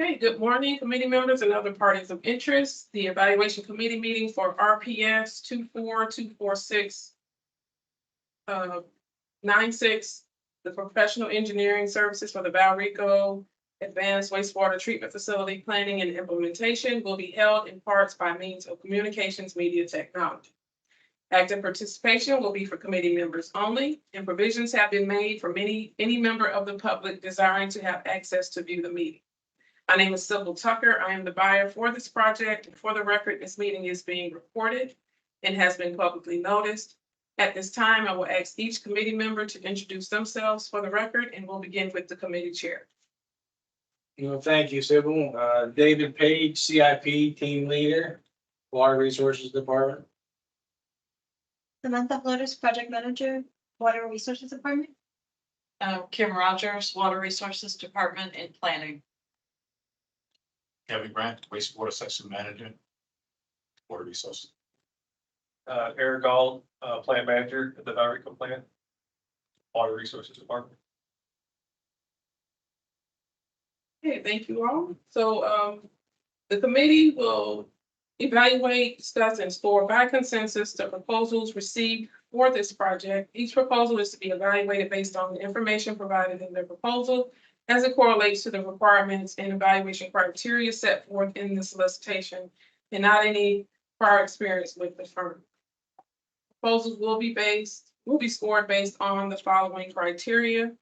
Okay, good morning, committee members and other parties of interest. The evaluation committee meeting for RPS 24246 96, the professional engineering services for the Valrico Advanced Wastewater Treatment Facility Planning and Implementation will be held in parts by means of communications media technology. Active participation will be for committee members only, and provisions have been made for any member of the public desiring to have access to view the meeting. My name is Sybil Tucker. I am the buyer for this project. For the record, this meeting is being recorded and has been publicly noticed. At this time, I will ask each committee member to introduce themselves for the record, and we'll begin with the committee chair. Thank you, Sybil. David Page, CIP Team Leader, Water Resources Department. Samantha Flores, Project Manager, Water Resources Department. Kim Rogers, Water Resources Department and Planning. Kevin Grant, Wastewater Section Manager, Water Resources. Eric Gall, Plant Manager at the Valrico Plant, Water Resources Department. Okay, thank you all. So the committee will evaluate, discuss, and score by consensus the proposals received for this project. Each proposal is to be evaluated based on the information provided in the proposal as it correlates to the requirements and evaluation criteria set forth in the solicitation, and not any prior experience with the firm. Proposals will be scored based on the following criteria,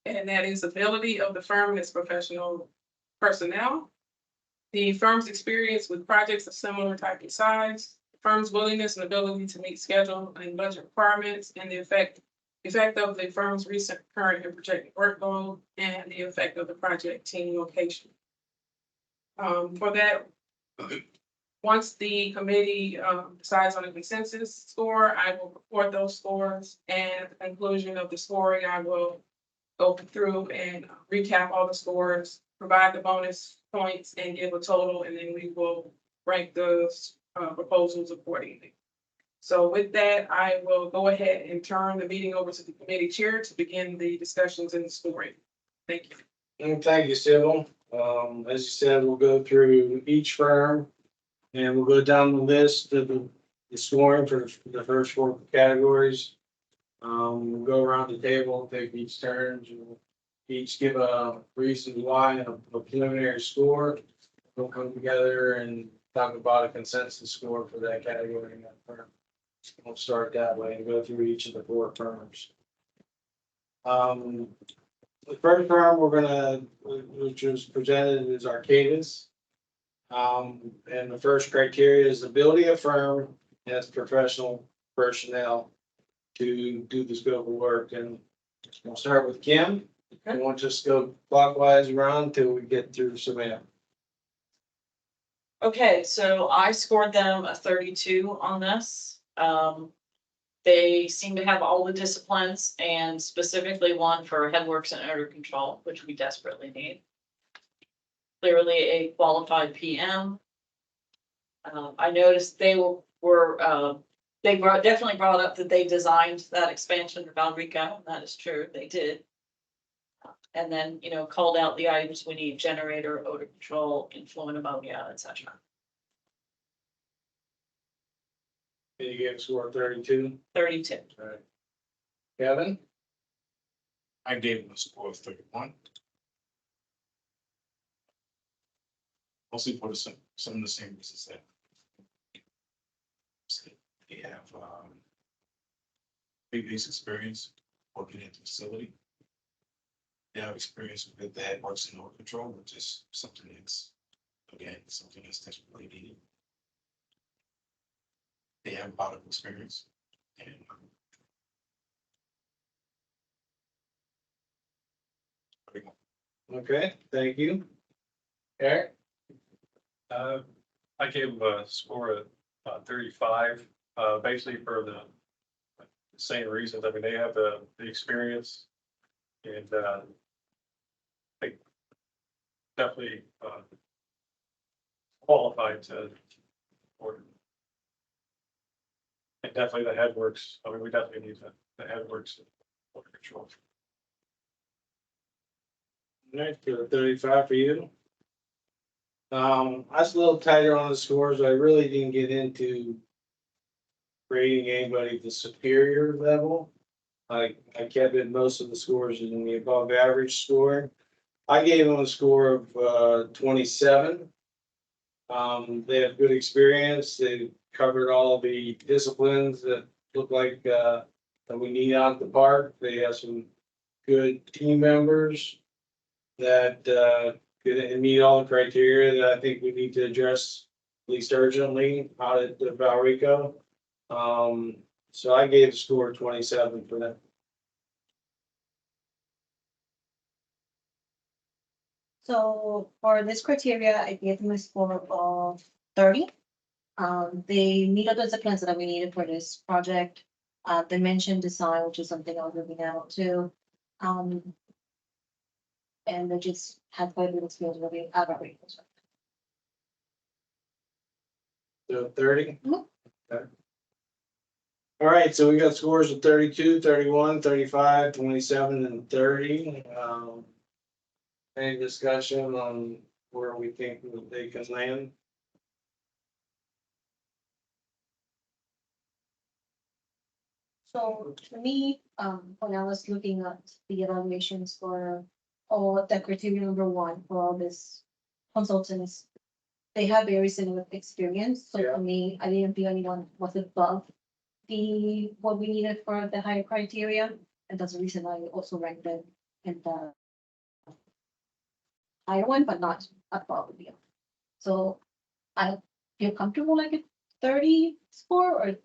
and that is ability of the firm and its professional personnel, the firm's experience with projects of similar type and size, the firm's willingness and ability to meet schedule and budget requirements, and the effect of the firm's recent, current, and projected workload, and the effect of the project team location. For that, once the committee decides on a consensus score, I will report those scores, and at the conclusion of the scoring, I will go through and recap all the scores, provide the bonus points, and give a total, and then we will rank those proposals accordingly. So with that, I will go ahead and turn the meeting over to the committee chair to begin the discussions and the scoring. Thank you. And thank you, Sybil. As you said, we'll go through each firm and we'll go down the list of the scoring for the first 4 categories. We'll go around the table, take each turn, we'll each give a reason why, a preliminary score. We'll come together and talk about a consensus score for that category in that firm. We'll start that way and go through each of the 4 firms. The first firm which was presented is Arcadis. And the first criteria is ability of firm and its professional personnel to do the scope of work. And we'll start with Kim. We won't just go clockwise around until we get through Savannah. Okay, so I scored them a 32 on this. They seem to have all the disciplines and specifically one for headworks and odor control, which we desperately need. Clearly a qualified PM. I noticed they definitely brought up that they designed that expansion to Valrico, and that is true, they did. And then, called out the items we need: generator, odor control, influent ammonia, etc. You gave a score of 32. 32. All right. Kevin? I gave them a score of 31. Mostly for some of the same reasons that they have big base experience working at the facility. They have experience with the headworks and odor control, which is something that's, again, something that's desperately needed. They have a lot of experience. And Okay, thank you. Eric? I gave them a score of 35, basically for the same reasons. I mean, they have the experience, and they definitely qualified to order. And definitely the headworks. I mean, we definitely need the headworks water control. All right, for the 35 for you. I was a little tighter on the scores. I really didn't get into rating anybody at the superior level. I kept it most of the scores in the above average score. I gave them a score of 27. They have good experience. They covered all the disciplines that look like that we need out at the park. They have some good team members that could meet all the criteria that I think we need to address at least urgently out at the Valrico. So I gave a score 27 for that. So for this criteria, I gave them a score of 30. They meet all the disciplines that we needed for this project. They mentioned design, which is something I was looking out to. And they just had quite a bit of skills really Valrico. So 30? Mhm. Okay. All right, so we got scores of 32, 31, 35, 27, and 30. Any discussion on where we think they can land? So to me, when I was looking at the evaluations for all the criteria number one for all these consultants, they have very similar experience. So Yeah. for me, I didn't feel anyone was above what we needed for the higher criteria. And that's the reason I also ranked them in the higher one, but not above the. So I feel comfortable like a 30 score, or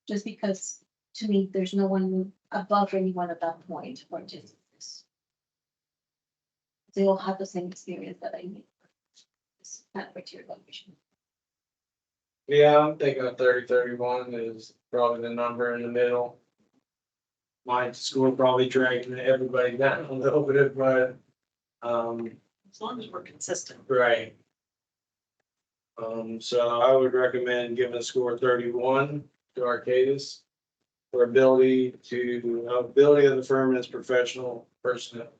just because to me, there's no one above anyone at that point for just this. They all have the same experience that I need. This kind of criteria evaluation. Yeah, I'm thinking of 30, 31 is probably the number in the middle. My score probably dragging everybody down a little bit, but, As long as we're consistent. right. So I would recommend giving a score 31 to Arcadis for ability of the firm as professional personnel.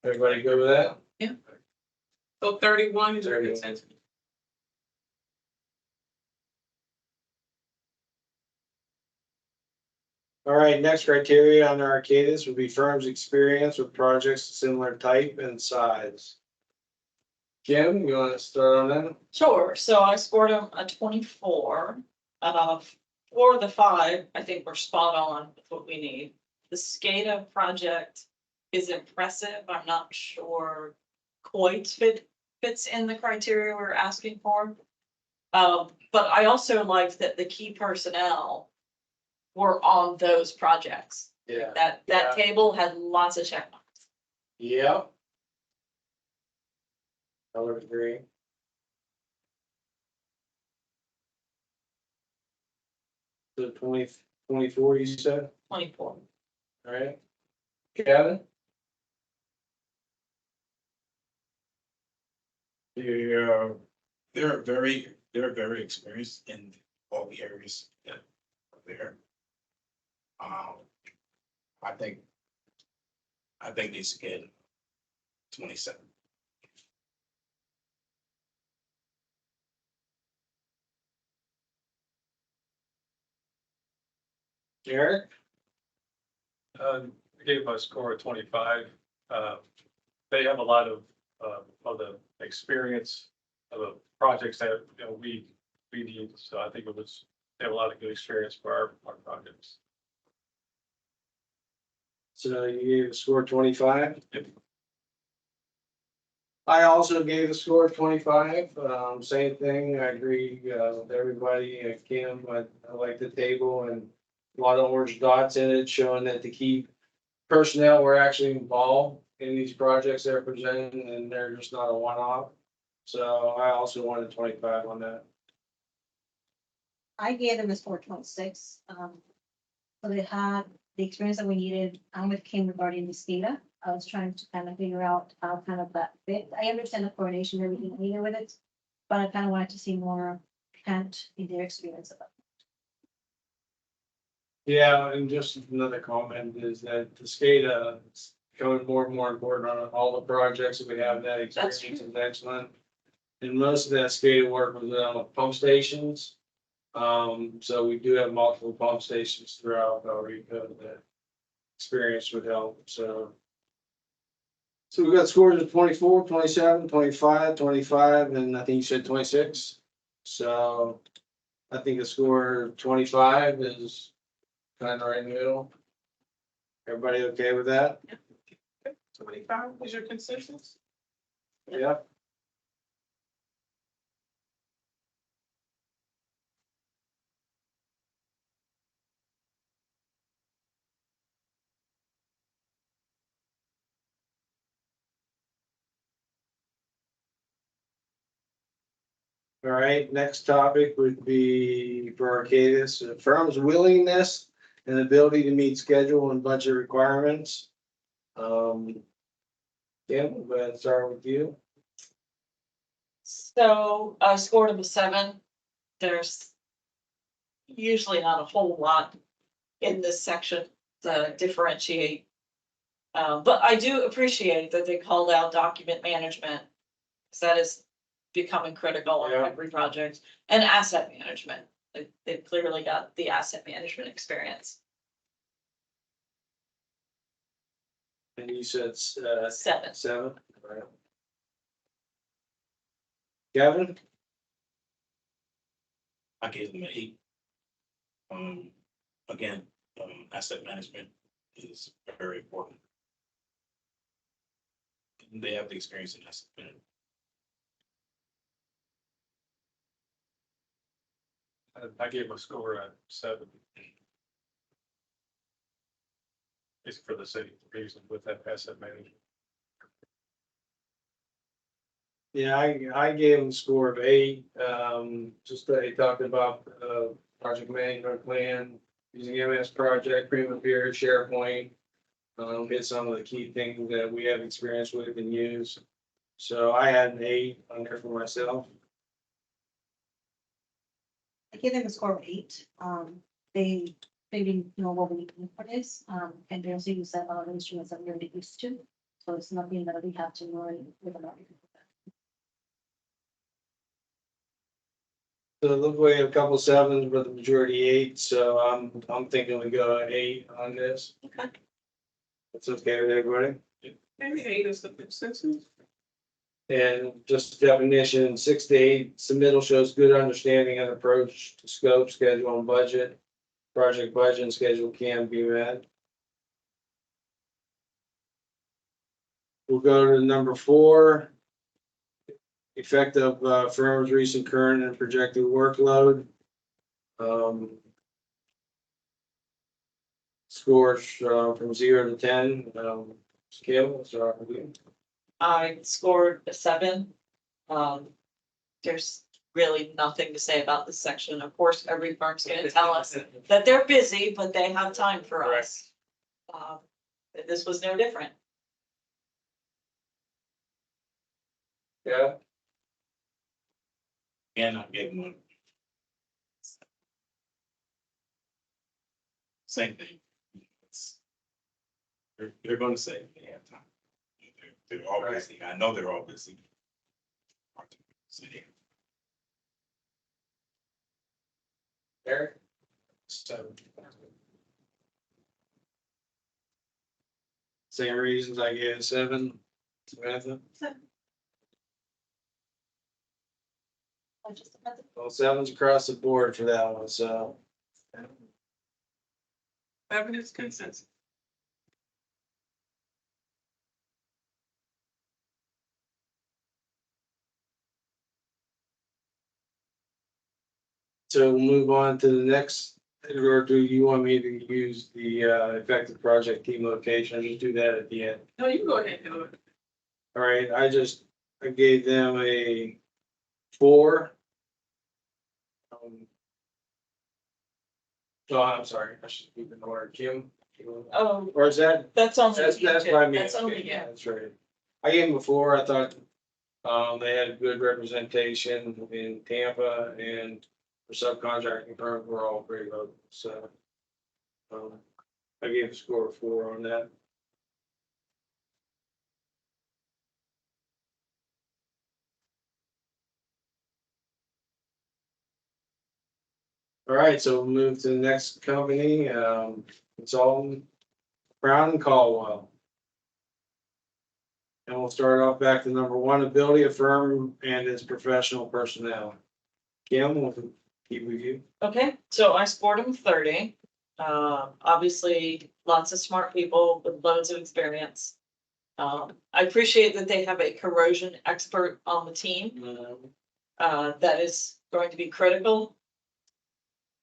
Everybody go with that? So 31 is your 31. consensus. All right, next criteria on Arcadis would be firm's experience with projects of similar type and size. Kim, you want to start on that? Sure, so I scored them a 24. For the 5, I think we're spot on with what we need. The SCADA project is impressive. I'm not sure quite fits in the criteria we're asking for. But I also liked that the key personnel were on those projects. Yeah. That Yeah. table had lots of check marks. Yep. I would agree. So 24, you said, 24. all right? Kevin? They're very experienced in all the areas that are there. I think they should get 27. Eric? I gave my score a 25. They have a lot of the experience of the projects that, we need. So I think they have a lot of good experience for our projects. So you gave a score 25? Yep. I also gave a score 25. Same thing. I agree with everybody. Kim, I like the table and a lot of orange dots in it showing that the key personnel were actually involved in these projects they're presenting and they're just not a one-off. So I also wanted 25 on that. I gave them a score 26. So they had the experience that we needed. I'm with Kim regarding this data. I was trying to kind of figure out how kind of that fit. I understand the coordination, everything needed with it, but I kind of wanted to see more Kent in their experience of it. Yeah, and just another comment is that the SCADA is becoming more and more important on all the projects that we have. That experience is excellent. And most of that skating work was on pump stations. So we do have multiple pump stations throughout Valrico that experience would help, so. So we got scores of 24, 27, 25, 25, and I think you said 26. So I think the score 25 is kind of right in the middle. Everybody okay with that? 25 is your consensus? Yeah. All right, next topic would be for Arcadis, the firm's willingness and ability to meet schedule and budget requirements. Yeah, we'll go ahead and start with you. So I scored him a 7. There's usually not a whole lot in this section to differentiate. But I do appreciate that they called out document management, because that is becoming critical on Yeah. every project, and asset management. They've clearly got the asset management experience. And you said 7. 7, all right. Kevin? I gave them an 8. Again, asset management is very important. They have the experience in asset management. I gave a score at 7. It's for the same reason with that asset management. Yeah, I gave him a score of 8. Just that he talked about project management plan, using MS Project, Primavera, SharePoint. Hit some of the key things that we have experience with and use. So I had an 8 on there for myself. I gave them a score of 8. They didn't know what we need for this, and they also use a lot of instruments that we're already used to. So it's nothing that we have to learn with a lot of people. So it looked like a couple 7s, but the majority 8. So I'm thinking we go at 8 on this. Okay. That's okay with everybody? Maybe 8 is the consensus. And just definition, 6 to 8, submittal shows good understanding and approach to scope, schedule, and budget. Project budget and schedule can be met. We'll go to number 4. Effective firm's recent, current, and projected workload. Scores from 0 to 10. Scale, start with you. I scored a 7. There's really nothing to say about this section. Of course, every firm's gonna tell us that they're busy, but they have time for us. This was no different. Yeah. And I gave them same thing. They're going to say they have time. They're all busy. I know they're all busy. So, yeah. Eric? 7. Same reasons I gave 7. Samantha? Well, 7's across the board for that one, so. 7 is consensus. So we'll move on to the next, or do you want me to use the effective project team location? I'll just do that at the end. No, you can go ahead and do it. All right, I gave them a 4. Oh, I'm sorry, I should keep in order. Kim? Oh, Or is that, that's only. that's you what two. I mean. That's only, Okay, yeah. That's right. I gave them a 4. I thought they had good representation in Tampa, and for subcontracting firms were all pretty local, so. I gave a score of 4 on that. All right, so we'll move to the next company, consultant, Brown and Caldwell. And we'll start off back to number one, ability of firm and its professional personnel. Kim, we'll keep with you. Okay, so I scored them 30. Obviously, lots of smart people with loads of experience. I appreciate that they have a corrosion expert on the team. That is going to be critical.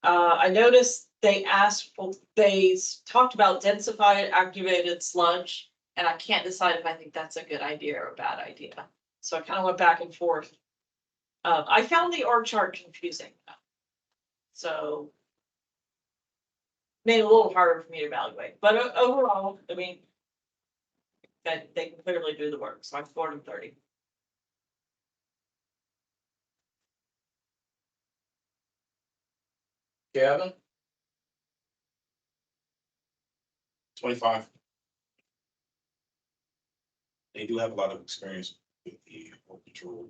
I noticed they talked about densified activated sludge, and I can't decide if I think that's a good idea or a bad idea. So I kind of went back and forth. I found the org chart confusing, so made it a little harder for me to evaluate. But overall, I mean, that they can clearly do the work. So I scored them 30. Kevin? 25. They do have a lot of experience with the work control.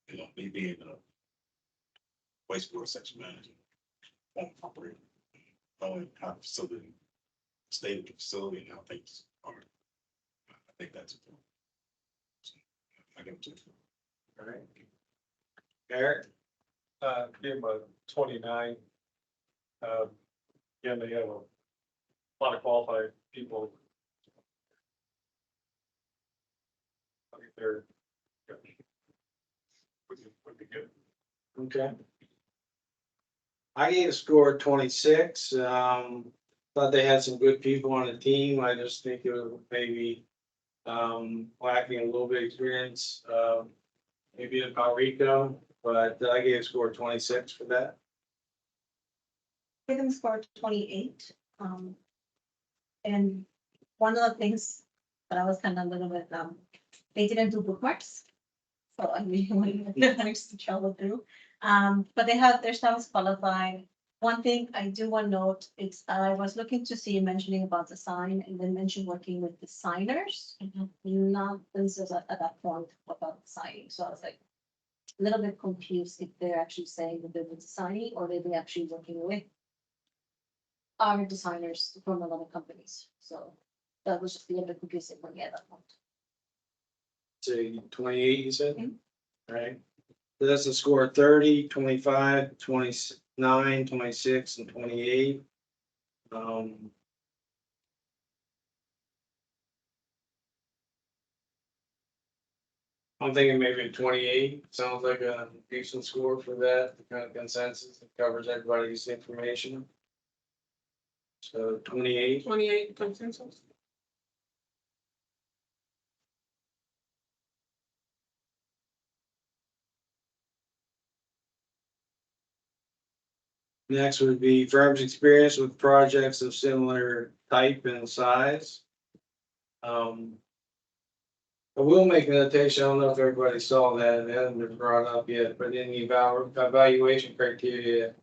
You know, me being a wastewater section manager, operator, knowing how the facility, state of the facility and how things are. I think that's important. So, I give it to you. All right. Eric? Give them a 29. Again, they have a lot of qualified people. I think they're would be good. Okay. I gave a score of 26. Thought they had some good people on the team. I just think it was maybe lacking a little bit of experience, maybe in Valrico, but I gave a score of 26 for that. Give them score 28. And one of the things that I was kind of a little bit, they didn't do bookmarks. So I really wanted to travel through. But they have their staff is qualified. One thing I do want to note, it's I was looking to see you mentioning about the sign and then mentioned working with the signers. Not this is at that point about the signing. So I was like a little bit confused if they're actually saying that they're designing or they're actually working with our designers from a lot of companies. So that was just a little bit confusing for me at that point. Say 28, you said? Mhm. Right. So that's a score of 30, 25, 29, 26, and 28. I'm thinking maybe 28 sounds like a decent score for that, the kind of consensus that covers everybody's information. So 28. 28 consensus. Next would be firms experience with projects of similar type and size. I will make a notation, I don't know if everybody saw that, it hasn't been brought up yet, but in the evaluation criteria,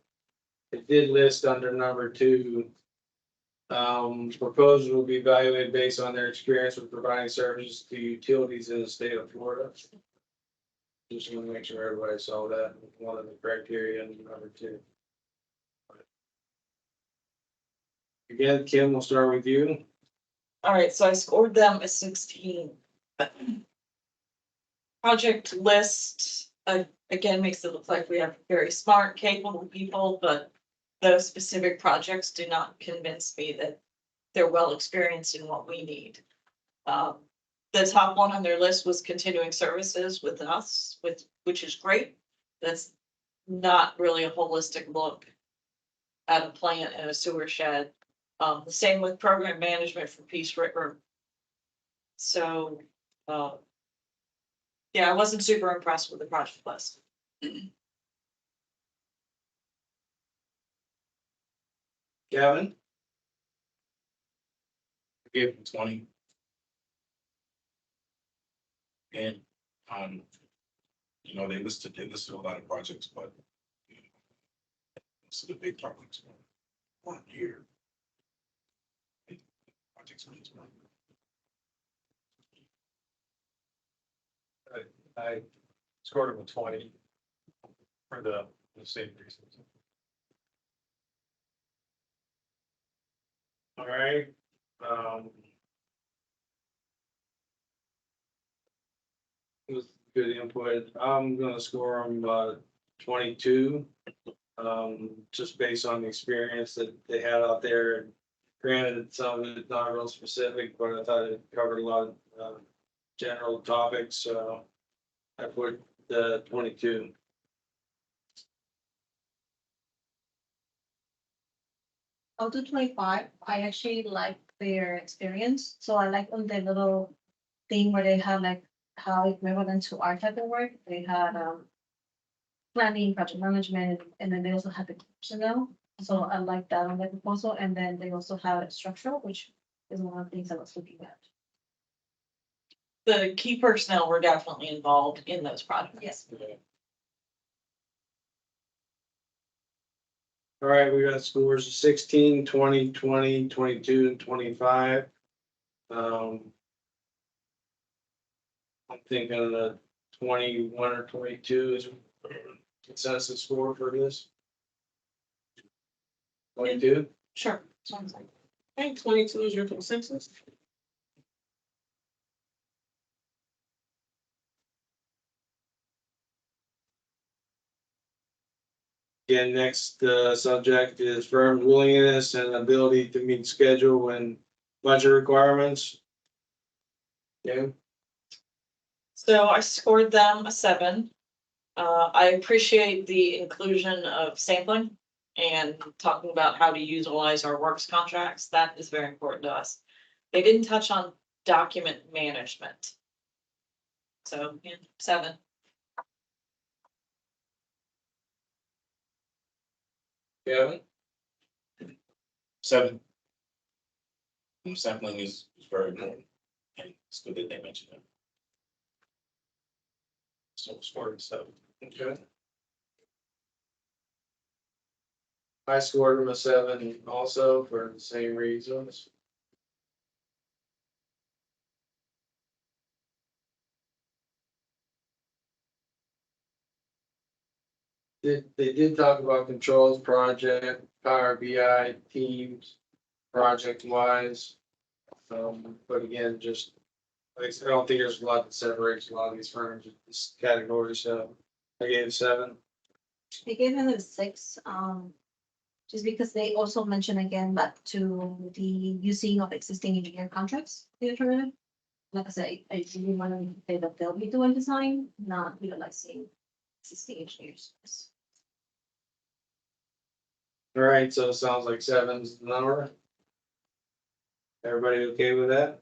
it did list under number 2. Proposals will be evaluated based on their experience with providing services to utilities in the state of Florida. Just want to make sure everybody saw that, one of the criteria in number 2. Again, Kim, we'll start with you. All right, so I scored them a 16. Project list, again, makes it look like we have very smart, capable people, but those specific projects do not convince me that they're well experienced in what we need. The top one on their list was continuing services with us, which is great. That's not really a holistic look at a plant and a sewer shed. The same with program management for Peace River. So, yeah, I wasn't super impressed with the project list. Kevin? I gave them 20. And, you know, they listed a lot of projects, but you know, most of the big projects were 1 year. Big projects were just 1 year. I scored them a 20 for the same reasons. All right. It was good input. I'm gonna score them 22. Just based on the experience that they had out there. Granted, some of it's not real specific, but I thought it covered a lot of general topics, so I put the 22. I'll do 25. I actually like their experience, so I like on the little thing where they have like how equivalent to our type of work. They had planning, project management, and then they also had the personnel. So I like that on the proposal, and then they also have structural, which is one of the things I was looking at. The key personnel were definitely involved in those projects. Yes. All right, we got scores of 16, 20, 20, 22, and 25. I'm thinking the 21 or 22 is consensus score for this. 22? Sure. Sounds like. Okay, 22 is your consensus. Again, next subject is firm's willingness and ability to meet schedule and budget requirements. Yeah, So I scored them a 7. I appreciate the inclusion of sampling and talking about how to utilize our works contracts. That is very important to us. They didn't touch on document management. So, yeah, 7. Kevin? 7. Sampling is very important, and it's good that they mentioned it. So scored 7. Okay. I scored him a 7 also for the same reasons. They did talk about controls project, Power BI, teams, project wise. But again, just, like I said, I don't think there's a lot that separates a lot of these firms in this category, so I gave it 7. I gave them a 6, just because they also mentioned again back to the using of existing engineer contracts, the alternative. Like I said, I really want to say that they'll be doing design, not utilizing existing engineers. All right, so it sounds like 7's the number. Everybody okay with that?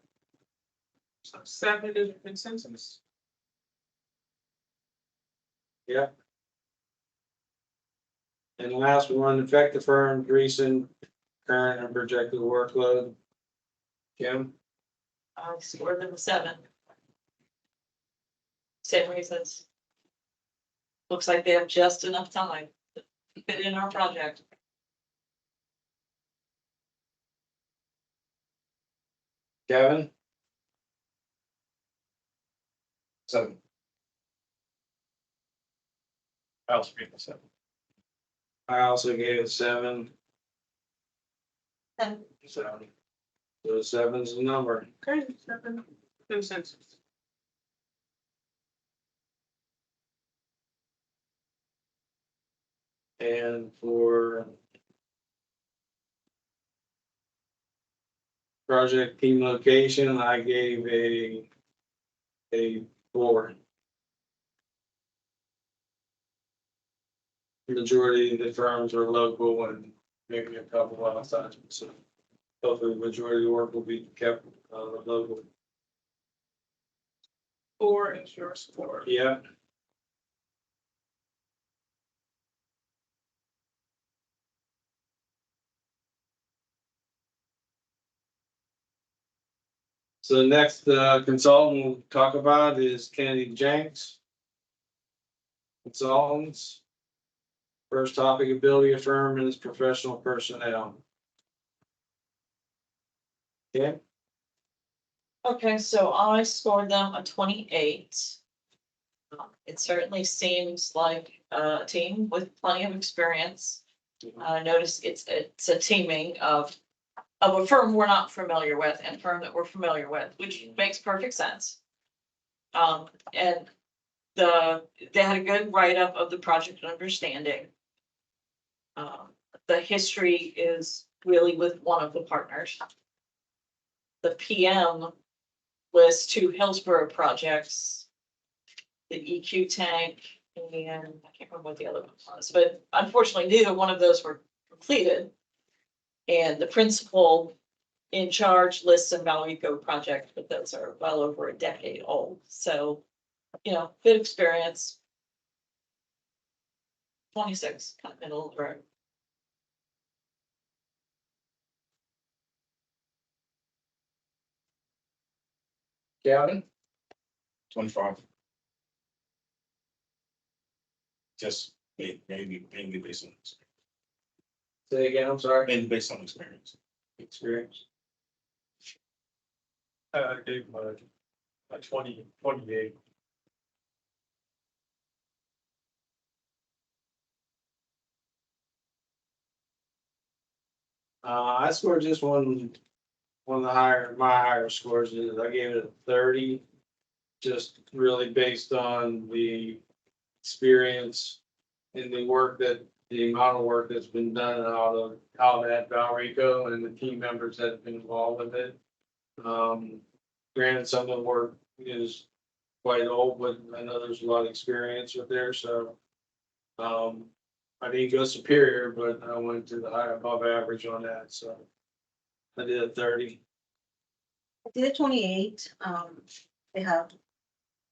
So 7 is your consensus. Yeah. And last one, affect the firm's recent, current and projected workload. Kim? I scored them a 7. Same reasons. Looks like they have just enough time to fit in our project. Kevin? 7. I also gave it a 7. I also gave it 7. And So 7's the number. Okay, 7 consensus. And for project team location, I gave a 4. Majority of the firms are local and maybe a couple outside, so hopefully the majority of the work will be kept local. 4 is your score. Yeah. So the next consultant we'll talk about is Kennedy Jenks. Consultants. First topic, ability of firm and its professional personnel. Okay, Okay, so I scored them a 28. It certainly seems like a team with plenty of experience. Notice it's a teaming of of a firm we're not familiar with and a firm that we're familiar with, which makes perfect sense. And they had a good write-up of the project understanding. The history is really with one of the partners. The PM lists 2 Hillsborough projects, the EQ tank, and I can't remember what the other one was, but unfortunately, neither one of those were completed. And the principal in charge lists a Valrico project, but those are well over a decade old, so, you know, good experience. 26, kind of middle of the road. Gavin? 25. Just mainly based on experience. Say again, I'm sorry. Mainly based on experience. Experience. I gave him a 28. I scored just one of the my higher scores is I gave it a 30. Just really based on the experience and the amount of work that's been done out at Valrico and the team members that have been involved with it. Granted, some of the work is quite old, but I know there's a lot of experience with there, so. I didn't go superior, but I went to the high above average on that, so. I did a 30. I did a 28. They have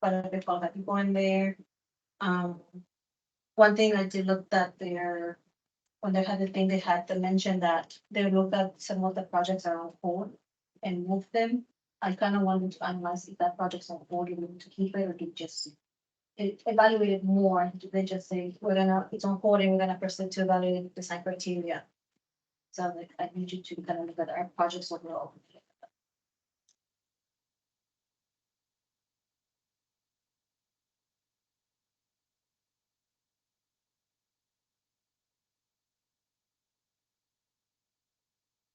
quite a bit of people in there. One thing I did look at when they had the thing, they had to mention that they looked at some of the projects are on hold and move them. I kind of wanted to analyze if that project's on hold, you need to keep it or do you just evaluate it more. They just say, it's on hold and we're gonna proceed to evaluate the design criteria. So like, I need you to kind of look at our projects overall.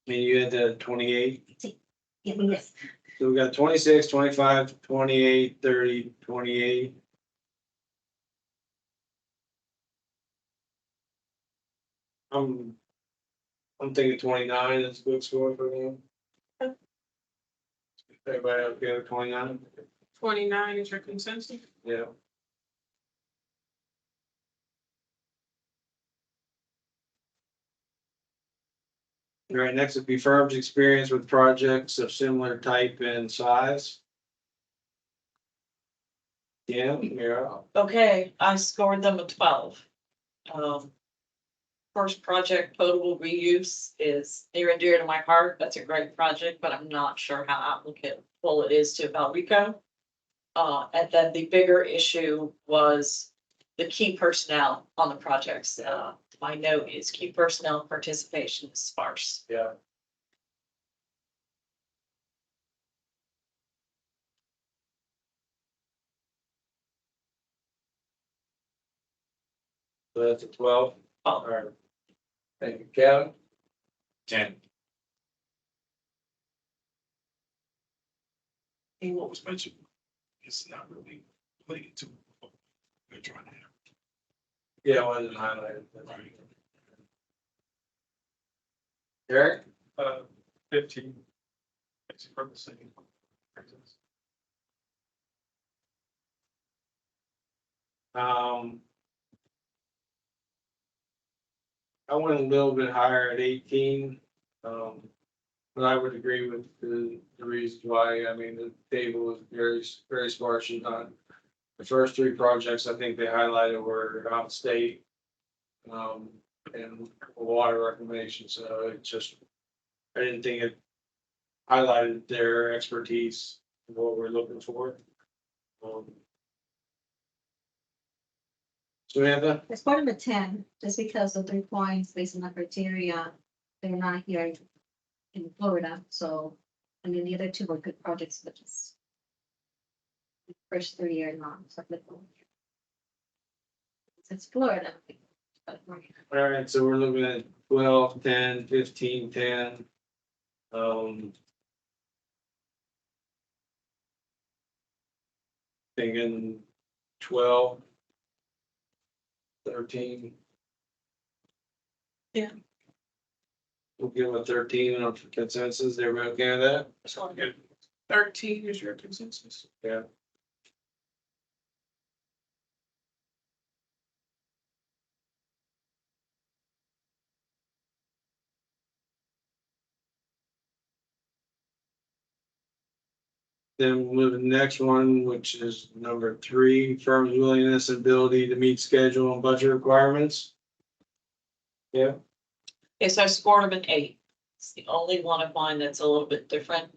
And you had the 28. Yeah, yes. So we got 26, 25, 28, 30, 28. I'm thinking 29 is a good score for them. Everybody okay with 29? 29 is your consensus? Yeah. All right, next would be firms' experience with projects of similar type and size. Yeah, you're up. Okay, I scored them a 12. First project, potable reuse, is near and dear to my heart. That's a great project, but I'm not sure how applicable it is to Valrico. And then the bigger issue was the key personnel on the projects. My note is key personnel participation is sparse. Yeah. So that's a 12. All right. Thank you, Kevin. 10. And what was mentioned is not really related to what we're trying to have. Yeah, I wasn't highlighted. Right. Eric? 15. It's from the same reasons. I went a little bit higher at 18. But I would agree with the reasons why. I mean, the table was very sparse and done. The first 3 projects I think they highlighted were out of state. And water reclamation, so it just, I didn't think it highlighted their expertise, what we're looking for. Samantha? It's part of a 10, just because the 3 points based on the criteria, they're not here in Florida, so, I mean, the other 2 were good projects, but just the first 3 are not, so it's Florida. All right, so we're looking at 12, 10, 15, 10. Thinking 12, 13. Yeah. We'll give them a 13 on consensus. Everybody okay with that? That's all Good. 13 is your consensus. Yeah. Then we'll move to the next one, which is number 3, firm's willingness and ability to meet schedule and budget requirements. Yeah, Okay, so I scored them an 8. It's the only one of mine that's a little bit different.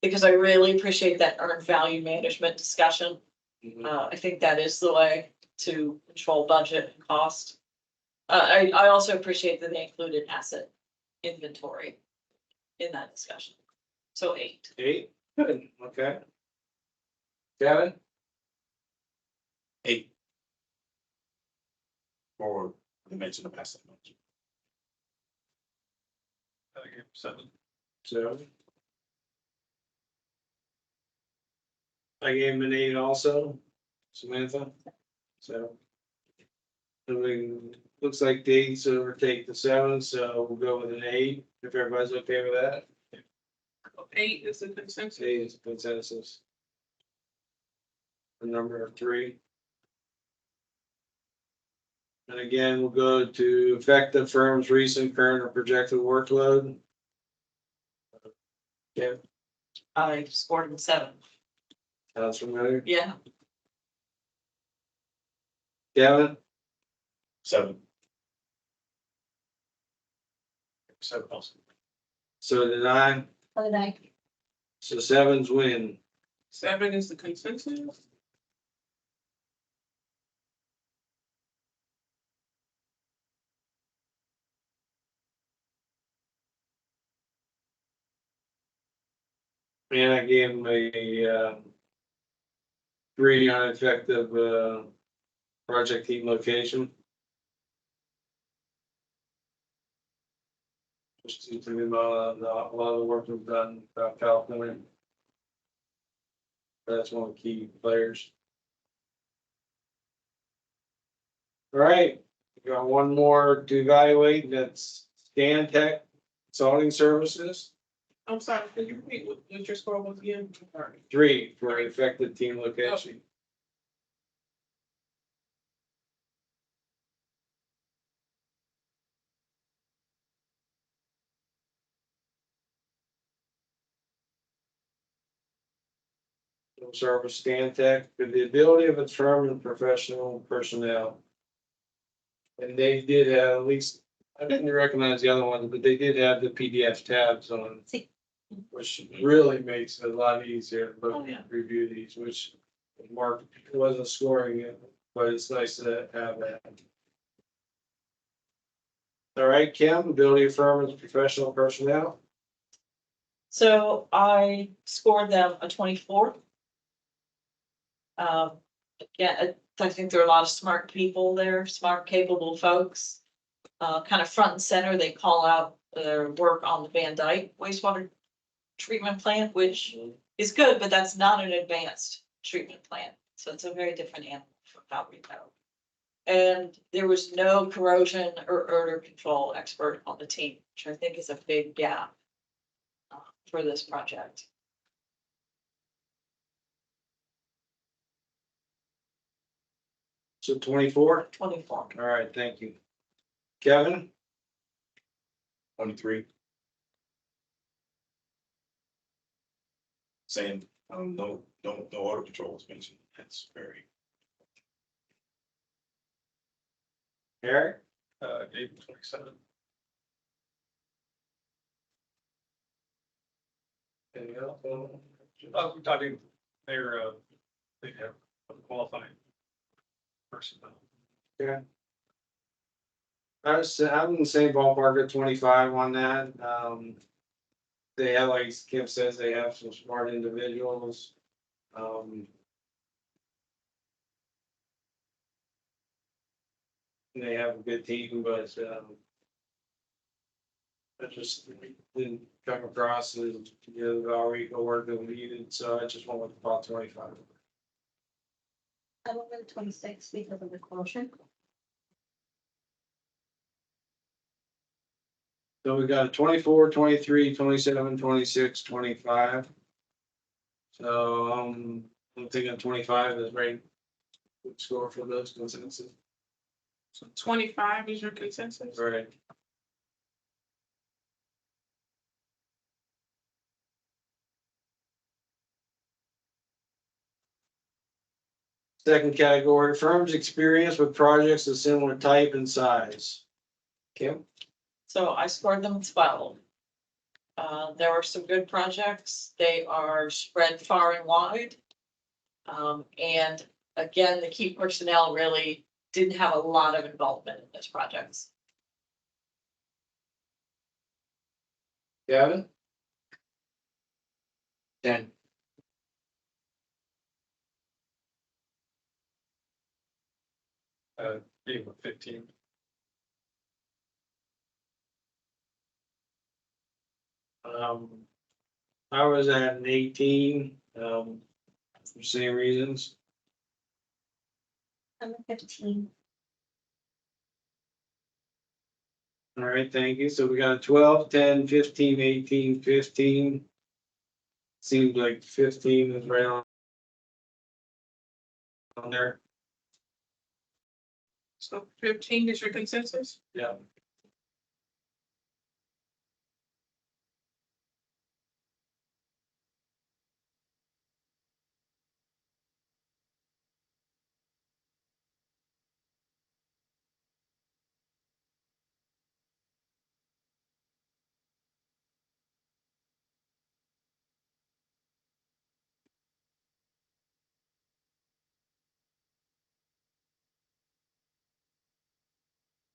Because I really appreciate that earned value management discussion. I think that is the way to control budget and cost. I also appreciate that they included asset inventory in that discussion. So 8. 8, good, okay. Kevin? 8. Or the mention of asset management. I gave 7. 7. I gave him an 8 also, Samantha. So. I mean, looks like the 8s overtake the 7, so we'll go with an 8, if everybody's okay with that. 8 is the consensus. 8 is consensus. The number 3. And again, we'll go to affect the firm's recent, current, or projected workload. Yeah, I scored them 7. sounds familiar. Yeah. Kevin? 7. 7 also. So did I. So did I. So 7's win. 7 is the consensus. And I gave him a 3 on effective project team location. Just to think about a lot of the work we've done about California. That's one of the key players. All right, we got one more to evaluate, that's Scan Tech Consulting Services. I'm sorry, can you repeat what your score was again? 3 for effective team location. Service Scan Tech with the ability of its firm and professional personnel. And they did have, at least, I didn't recognize the other ones, but they did have the PDF tabs on, See. which really makes it a lot easier to Oh, yeah. review these, which Mark wasn't scoring it, but it's nice to have that. All right, Kim, ability of firm and professional personnel. So I scored them a 24. Yeah, I think there are a lot of smart people there, smart, capable folks. Kind of front and center, they call out their work on the Van Dyke wastewater treatment plant, which is good, but that's not an advanced treatment plant. So it's a very different animal from Valrico. And there was no corrosion or odor control expert on the team, which I think is a big gap for this project. So 24. 24. All right, thank you. Kevin, 23. Saying, no auto control was mentioned. That's very. Eric, Gave 27. anything else? I think they're, they have a qualified personnel. Yeah. I'm in the same ballpark at 25 on that. They have, like Kim says, they have some smart individuals. They have a good team, but I just didn't come across the, Valrico work that we needed, so I just went with about 25. I went with 26 because of the closure. So we got 24, 23, 27, 26, 25. So, I'm thinking 25 is right. Good score for those consensus. So 25 is your consensus? Right. Second category, firms experience with projects of similar type and size. Kim? So I scored them 12. There were some good projects. They are spread far and wide. And again, the key personnel really didn't have a lot of involvement in those projects. Gavin? 10. Gave them 15. I was at an 18, for same reasons. I'm at 15. All right, thank you. So we got 12, 10, 15, 18, 15. Seems like 15 is right on there. So 15 is your consensus? Yeah.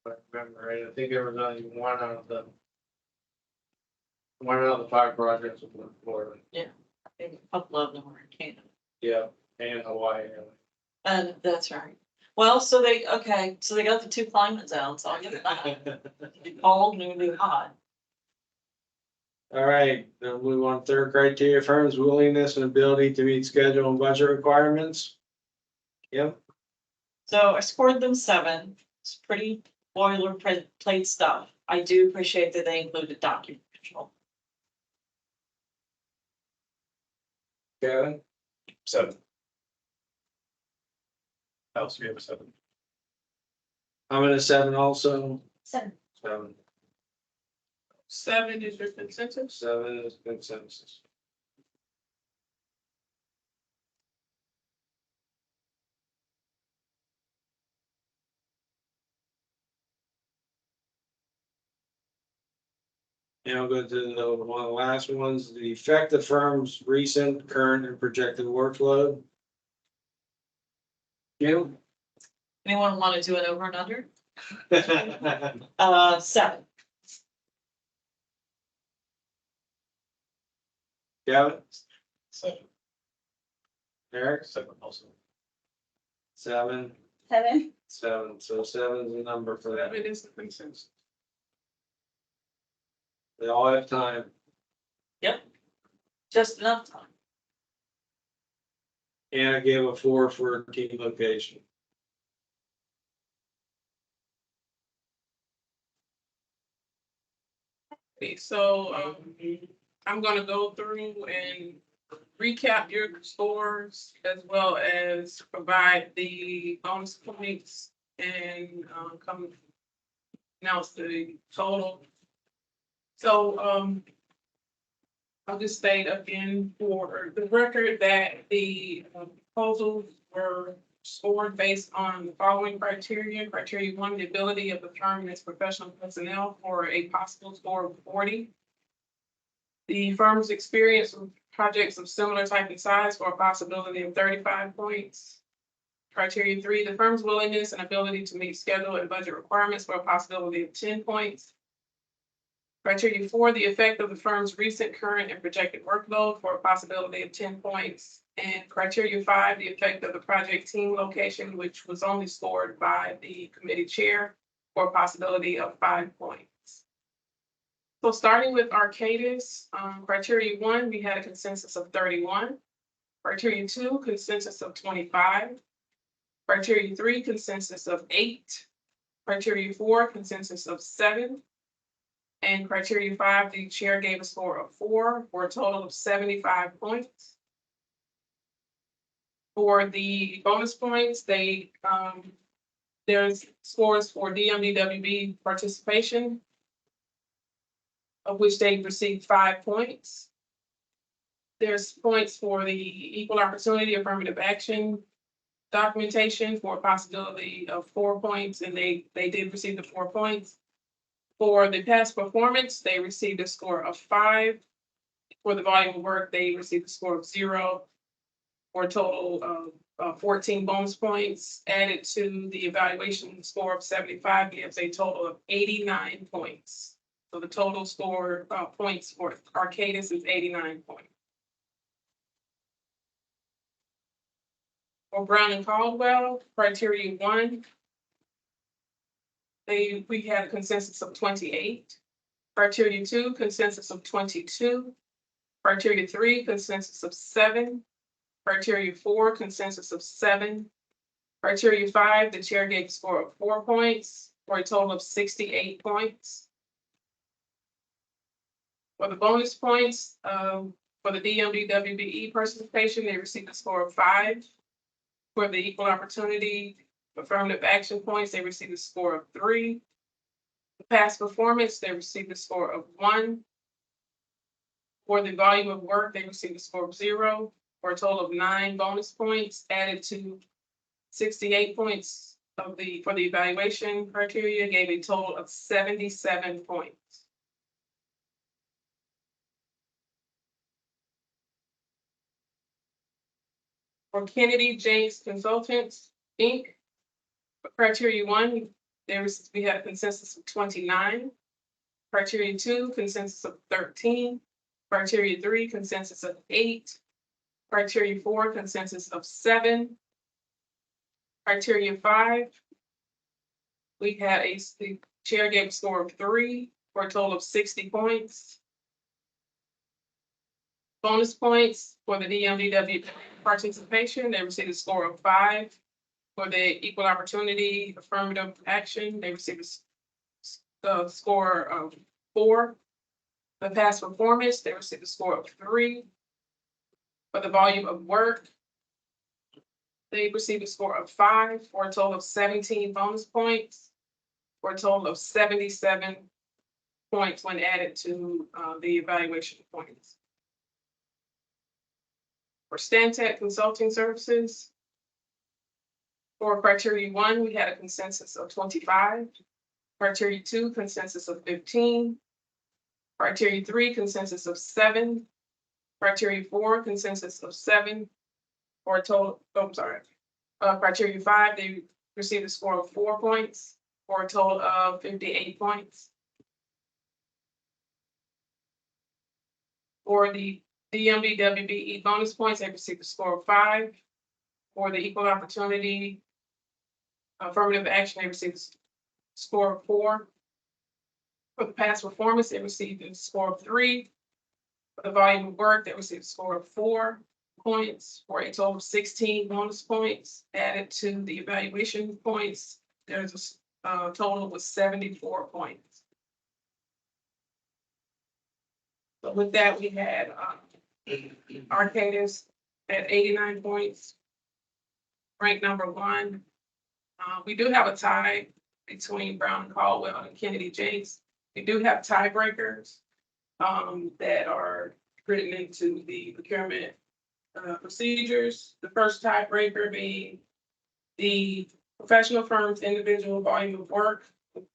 If I remember right, I think there was only one out of the 5 projects with Florida. I think a couple of them were in Canada. Yeah, and Hawaii. And that's right. Well, so they got the 2 climate zones. I'll give it that. It'd be cold and it'd be hot. All right, then move on. Third criteria, firms' willingness and ability to meet schedule and budget requirements. Yep. So I scored them 7. It's pretty boilerplate stuff. I do appreciate that they included document control. Kevin? 7. I also gave a 7. I'm in a 7 also. 7. 7. 7 is your consensus? 7 is consensus. And I'll go to one of the last ones, the effect of firm's recent, current, and projected workload. Kim? Anyone want to do it over and under? 7. Gavin? 7. Eric? 7 also. 7. 7. 7. So 7 is the number for that. 7 is the consensus. They all have time. Just enough time. And I gave a 4 for team location. Okay, so, I'm gonna go through and recap your scores as well as provide the bonus points and, come announce the total. So, I'll just state again for the record that the proposals were scored based on the following criteria. Criteria 1, the ability of the firm and its professional personnel for a possible score of 40. The firm's experience with projects of similar type and size for a possibility of 35 points. Criteria 3, the firm's willingness and ability to meet schedule and budget requirements for a possibility of 10 points. Criteria 4, the effect of the firm's recent, current, and projected workload for a possibility of 10 points. And criteria 5, the effect of the project team location, which was only scored by the committee chair for a possibility of 5 points. So starting with Arcadis, criteria 1, we had a consensus of 31. Criteria 2, consensus of 25. Criteria 3, consensus of 8. Criteria 4, consensus of 7. And criteria 5, the chair gave a score of 4 for a total of 75 points. For the bonus points, there's scores for DMDWB participation, of which they received 5 points. There's points for the equal opportunity affirmative action documentation for a possibility of 4 points, and they did receive the 4 points. For the past performance, they received a score of 5. For the volume of work, they received a score of 0, for a total of 14 bonus points. Added to the evaluation score of 75 gives a total of 89 points. So the total score points for Arcadis is 89 points. For Brown and Caldwell, criteria 1, we had a consensus of 28. Criteria 2, consensus of 22. Criteria 3, consensus of 7. Criteria 4, consensus of 7. Criteria 5, the chair gave a score of 4 points for a total of 68 points. For the bonus points, for the DMDWBE participation, they received a score of 5. For the equal opportunity affirmative action points, they received a score of 3. The past performance, they received a score of 1. For the volume of work, they received a score of 0, for a total of 9 bonus points, added to 68 points for the evaluation criteria, gave a total of 77 points. For Kennedy James Consultants, Inc., criteria 1, we had a consensus of 29. Criteria 2, consensus of 13. Criteria 3, consensus of 8. Criteria 4, consensus of 7. Criteria 5, we had the chair gave a score of 3 for a total of 60 points. Bonus points for the DMDW participation, they received a score of 5. For the equal opportunity affirmative action, they received a score of 4. The past performance, they received a score of 3. For the volume of work, they received a score of 5 for a total of 17 bonus points, for a total of 77 points when added to the evaluation points. For Stantec Consulting Services, for criteria 1, we had a consensus of 25. Criteria 2, consensus of 15. Criteria 3, consensus of 7. Criteria 4, consensus of 7. For a total, criteria 5, they received a score of 4 points, for a total of 58 points. For the DMDWBE bonus points, they received a score of 5. For the equal opportunity affirmative action, they received a score of 4. For the past performance, they received a score of 3. For the volume of work, they received a score of 4 points, for a total of 16 bonus points. Added to the evaluation points, there's a total of 74 points. So with that, we had Arcadis at 89 points, ranked number 1. We do have a tie between Brown and Caldwell and Kennedy Jakes. We do have tiebreakers that are written into the procurement procedures. The first tiebreaker being the professional firm's individual volume of work.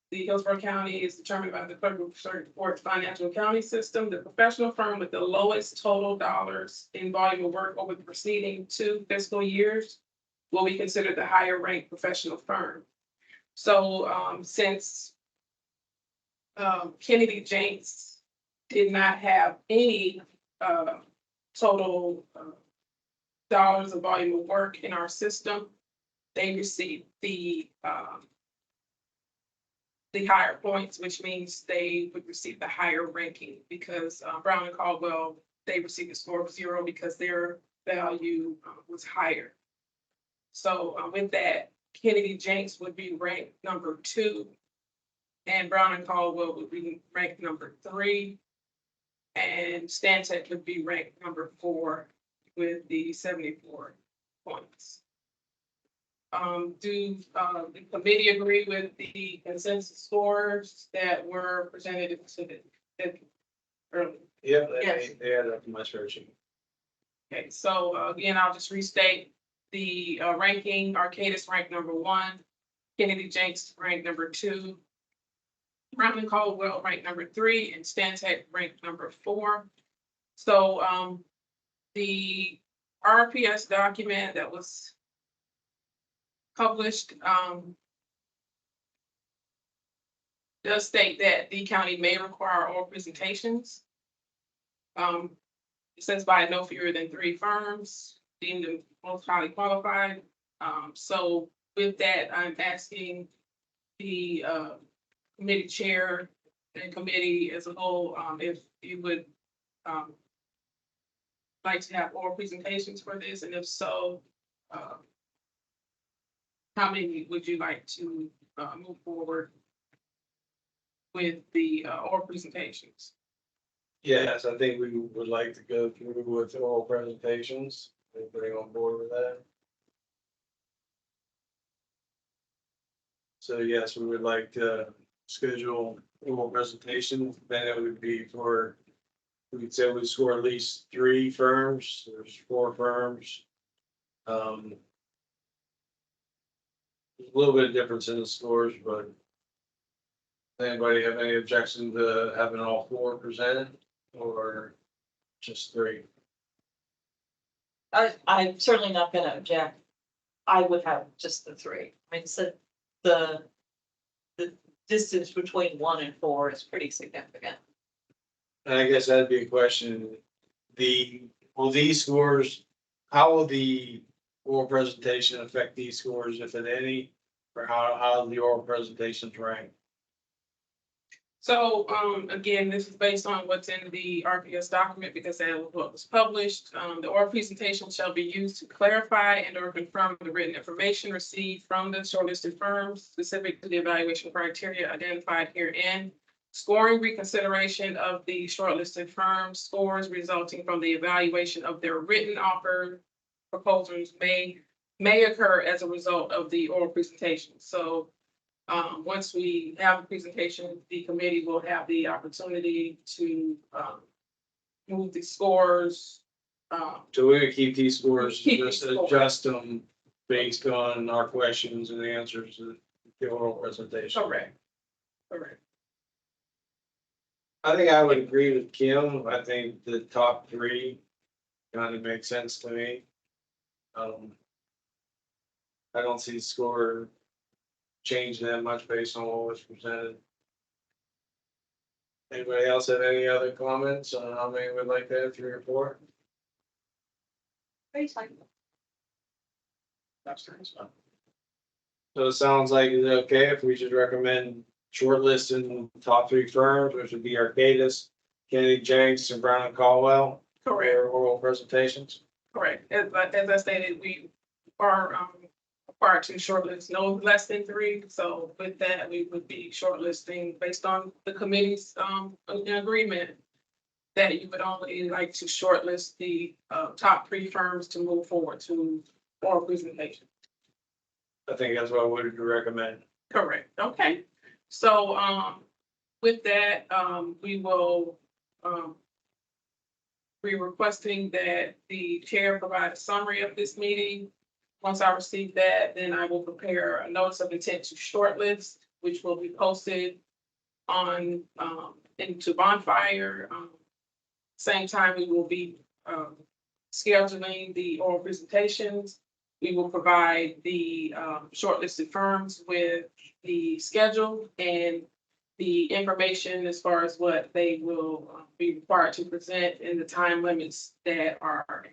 The Hillsborough County is determined by the Clerk of Court Financial Accounting System. The professional firm with the lowest total dollars in volume of work over the preceding 2 fiscal years will be considered the higher ranked professional firm. So since Kennedy Jakes did not have any total dollars of volume of work in our system, they received the the higher points, which means they would receive the higher ranking because Brown and Caldwell, they received a score of 0 because their value was higher. So with that, Kennedy Jenks would be ranked number 2, and Brown and Caldwell would be ranked number 3, and Stantec would be ranked number 4 with the 74 points. Do the committee agree with the consensus scores that were presented to the earlier? Yep, Yes. they added up to my spreadsheet. Okay, so again, I'll just restate the ranking. Arcadis ranked number 1, Kennedy Jenks ranked number 2, Brown and Caldwell ranked number 3, and Stantec ranked number 4. So the RPS document that was published does state that the county may require oral presentations. It says by no fewer than 3 firms deemed the most highly qualified. So with that, I'm asking the committee chair and committee as a whole, if you would like to have oral presentations for this, and if so, how many would you like to move forward with the oral presentations? Yes, I think we would like to go through with oral presentations. Anybody on board with that? So yes, we would like to schedule oral presentations. Then it would be for, we could say we score at least 3 firms. There's 4 firms. There's a little bit of difference in the scores, but anybody have any objection to having all 4 presented or just 3? I'm certainly not gonna object. I would have just the 3. I mean, so the distance between 1 and 4 is pretty significant. And I guess that'd be a question. Will these scores, how will the oral presentation affect these scores, if at any? Or how the oral presentations rank? So again, this is based on what's in the RPS document because that was what was published. The oral presentation shall be used to clarify and or confirm the written information received from the shortlisted firms specific to the evaluation criteria identified herein. Scoring reconsideration of the shortlisted firms scores resulting from the evaluation of their written offer proposals may occur as a result of the oral presentation. So once we have the presentation, the committee will have the opportunity to move the scores. So we're gonna keep these scores, Keep just these scores. adjust them based on our questions and answers to the oral presentation. Correct. Correct. I think I would agree with Kim. I think the top 3 kind of makes sense to me. I don't see the score change that much based on what was presented. Anybody else have any other comments on how many would like to have 3 or 4? Very fine. So it sounds like it's okay if we should recommend shortlisting the top 3 firms, which would be Arcadis, Kennedy Jenks, and Brown and Caldwell. For Correct. their oral presentations. Correct. As I stated, we are required to shortlist no less than 3. So with that, we would be shortlisting based on the committee's agreement that you would only like to shortlist the top 3 firms to move forward to oral presentation. I think that's what I would recommend. Correct. Okay. So with that, we will be requesting that the chair provide a summary of this meeting. Once I receive that, then I will prepare a notice of intent to shortlist, which will be posted on into Bonfire. Same time, we will be scheduling the oral presentations. We will provide the shortlisted firms with the schedule and the information as far as what they will be required to present and the time limits that are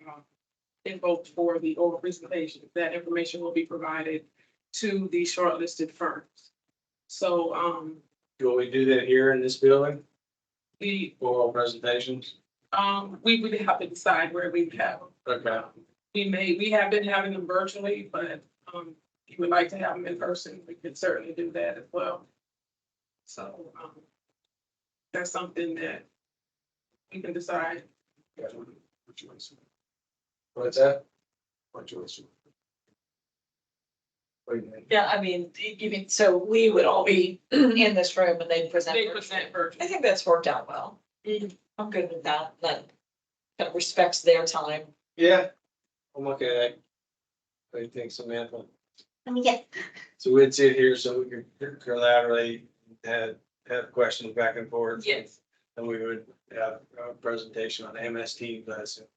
invoked for the oral presentation. That information will be provided to the shortlisted firms. So Will we do that here in this building, We, oral presentations? we would have to decide where we have them. Okay. We have been having them virtually, but, if you would like to have them in person, we could certainly do that as well. So, that's something that we can decide. What's that? What choice? What do you mean? Yeah, I mean, you mean, so we would all be in this room and they'd present. They virtually. present I virtually. think that's worked out well. I'm good with that. That kind of respects their time. Yeah, I'm okay. With that. What do you think, Samantha? Yeah. So we'd sit here so we could collaborate, have questions back and forth. Yes, And we would have a presentation on MS Teams, I assume.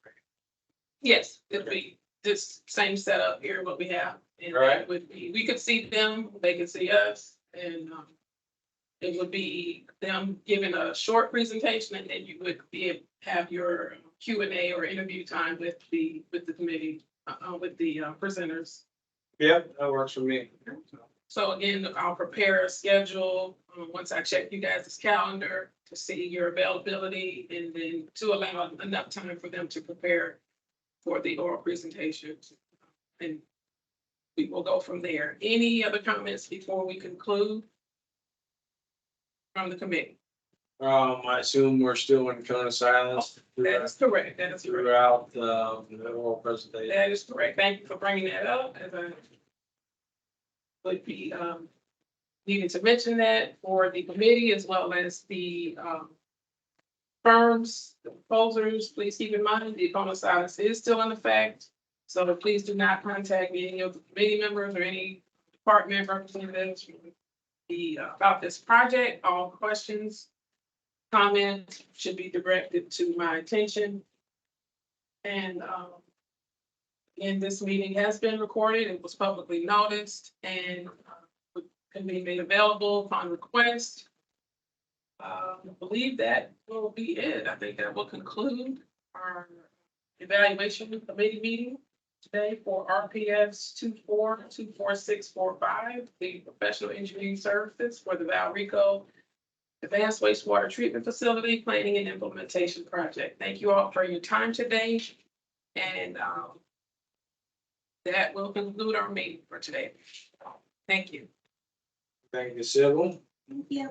yes, it'd be this same setup here, what we have. And Right. that would be, we could see them, they could see us, and, it would be them giving a short presentation, and then you would have your Q&A or interview time with the committee, with the presenters. Yep, that works for me. So again, I'll prepare a schedule, once I check you guys' calendar to see your availability, and then to allow enough time for them to prepare for the oral presentations. And we will go from there. Any other comments before we conclude from the committee? I assume we're still in cone of silence That is correct, that is correct. throughout the oral presentation. That is correct. Thank you for bringing that up, as I would be, needing to mention that for the committee as well as the, firms, the proposers. Please keep in mind, the cone of silence is still in effect. So please do not contact any of the committee members or any department representatives from about this project. All questions, comments should be directed to my attention. And, again, this meeting has been recorded. It was publicly noticed and can be made available upon request. I believe that will be it. I think that will conclude our evaluation committee meeting today for RPS 2424645, the professional engineering services for the Valrico Advanced Wastewater Treatment Facility Planning and Implementation Project. Thank you all for your time today. And that will conclude our meeting for today. Thank you. Thank you, Sybil. Yeah.